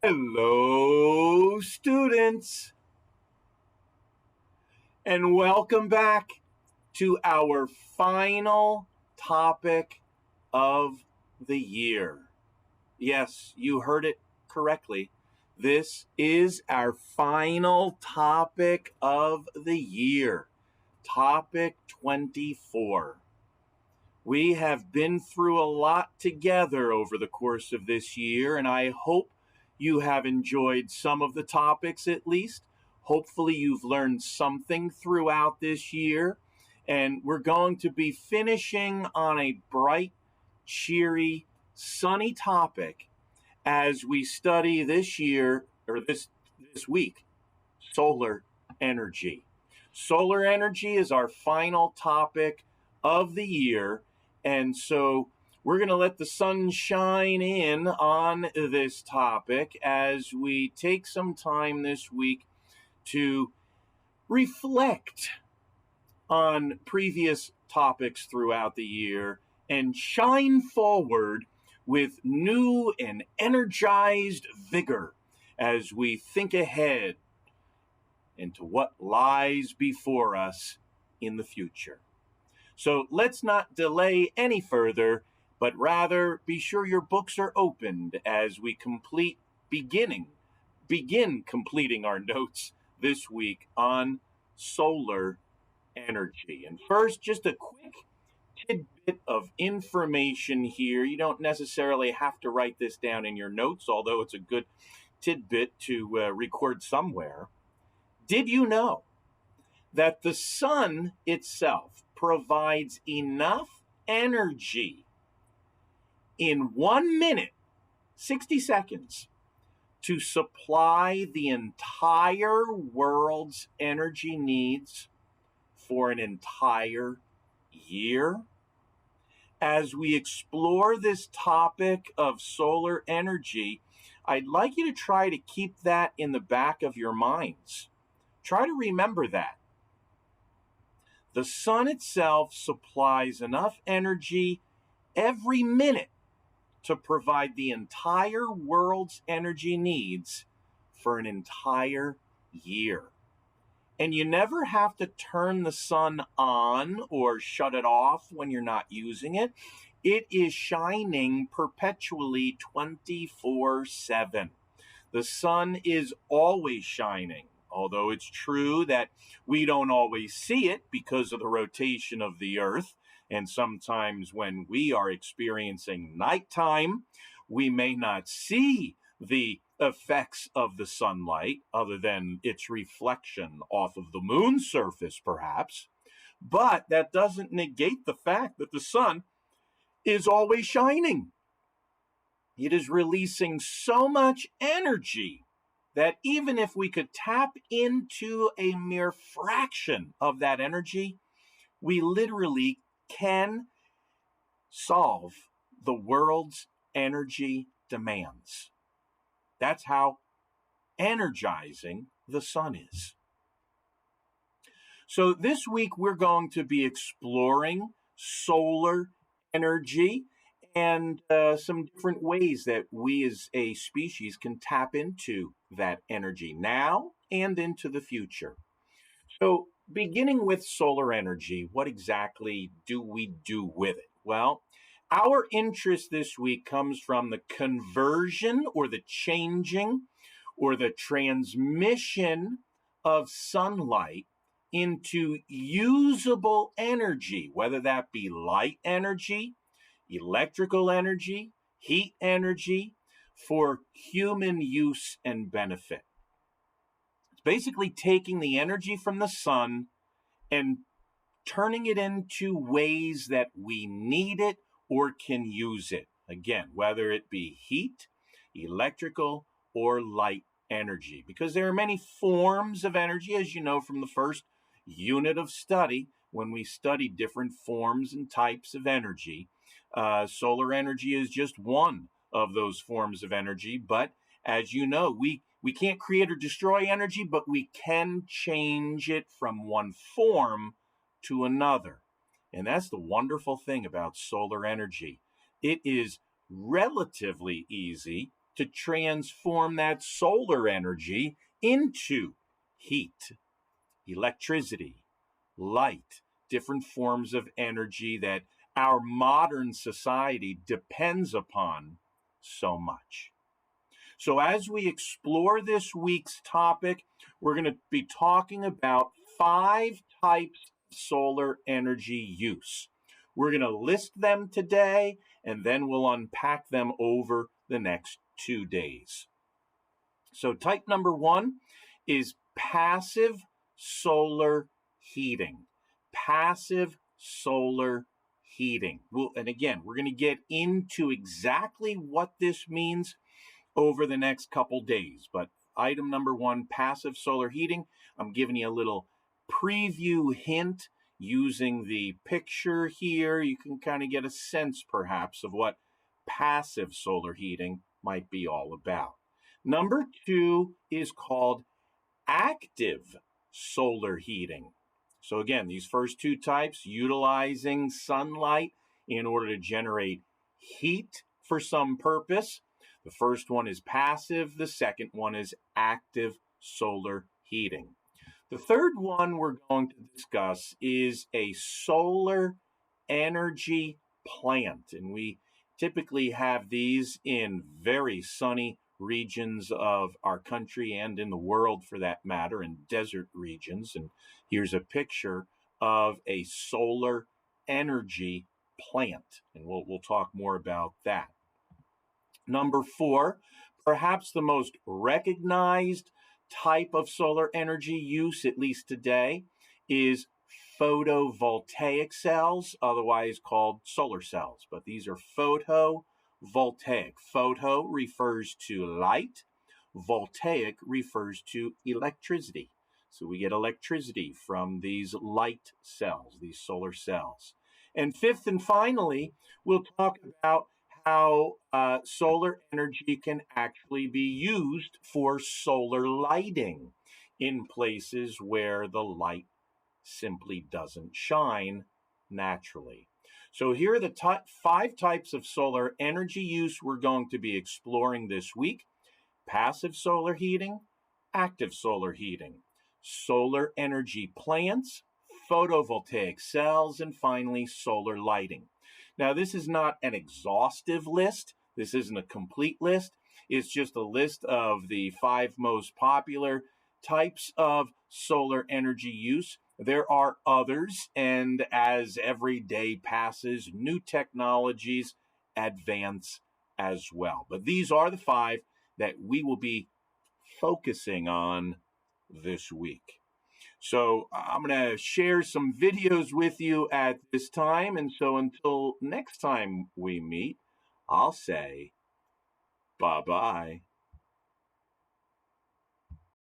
Hello, students, and welcome back to our final topic of the year. Yes, you heard it correctly. This is our final topic of the year, topic 24. We have been through a lot together over the course of this year, and I hope you have enjoyed some of the topics at least. Hopefully, you've learned something throughout this year, and we're going to be finishing on a bright, cheery, sunny topic as we study this year or this week solar energy. Solar energy is our final topic of the year. And so we're going to let the sun shine in on this topic as we take some time this week to reflect on previous topics throughout the year and shine forward with new and energized vigor as we think ahead into what lies before us in the future. So let's not delay any further, but rather be sure your books are opened as we begin completing our notes this week on solar energy. And first, just a quick tidbit of information here. You don't necessarily have to write this down in your notes, although it's a good tidbit to record somewhere. Did you know that the sun itself provides enough energy in 1 minute, 60 seconds, to supply the entire world's energy needs for an entire year? As we explore this topic of solar energy, I'd like you to try to keep that in the back of your minds. Try to remember that. The sun itself supplies enough energy every minute to provide the entire world's energy needs for an entire year. And you never have to turn the sun on or shut it off when you're not using it. It is shining perpetually 24/7. The sun is always shining, although it's true that we don't always see it because of the rotation of the earth. And sometimes when we are experiencing nighttime, we may not see the effects of the sunlight other than its reflection off of the moon's surface, perhaps. But that doesn't negate the fact that the sun is always shining. It is releasing so much energy that even if we could tap into a mere fraction of that energy, we literally can solve the world's energy demands. That's how energizing the sun is. So this week we're going to be exploring solar energy and some different ways that we as a species can tap into that energy now and into the future. So, beginning with solar energy, what exactly do we do with it? Well, our interest this week comes from the conversion or the changing or the transmission of sunlight into usable energy, whether that be light energy, electrical energy, heat energy, for human use and benefit. It's basically taking the energy from the sun and turning it into ways that we need it or can use it. Again, whether it be heat, electrical, or light energy, because there are many forms of energy, as you know from the first unit of study when we studied different forms and types of energy. Solar energy is just one of those forms of energy, but as you know, we can't create or destroy energy, but we can change it from one form to another. And that's the wonderful thing about solar energy. It is relatively easy to transform that solar energy into heat, electricity, light, different forms of energy that our modern society depends upon so much. So, as we explore this week's topic, we're going to be talking about 5 types of solar energy use. We're going to list them today, and then we'll unpack them over the next 2 days. So, type number 1 is passive solar heating. Passive solar heating. And again, we're going to get into exactly what this means over the next couple days. But item number 1, passive solar heating. I'm giving you a little preview hint using the picture here. You can kind of get a sense, perhaps, of what passive solar heating might be all about. Number 2 is called active solar heating. So again, these first 2 types, utilizing sunlight in order to generate heat for some purpose. The first one is passive. The second one is active solar heating. The third one we're going to discuss is a solar energy plant. And we typically have these in very sunny regions of our country and in the world, for that matter, in desert regions. And here's a picture of a solar energy plant. And we'll talk more about that. Number 4, perhaps the most recognized type of solar energy use, at least today, is photovoltaic cells, otherwise called solar cells. But these are photovoltaic. Photo refers to light. Voltaic refers to electricity. So we get electricity from these light cells, these solar cells. And fifth and finally, we'll talk about how solar energy can actually be used for solar lighting in places where the light simply doesn't shine naturally. So here are the 5 types of solar energy use we're going to be exploring this week: passive solar heating, active solar heating, solar energy plants, photovoltaic cells, and finally solar lighting. Now, this is not an exhaustive list. This isn't a complete list. It's just a list of the 5 most popular types of solar energy use. There are others, and as every day passes, new technologies advance as well. But these are the 5 that we will be focusing on this week. So I'm going to share some videos with you at this time. And so until next time we meet, I'll say bye-bye.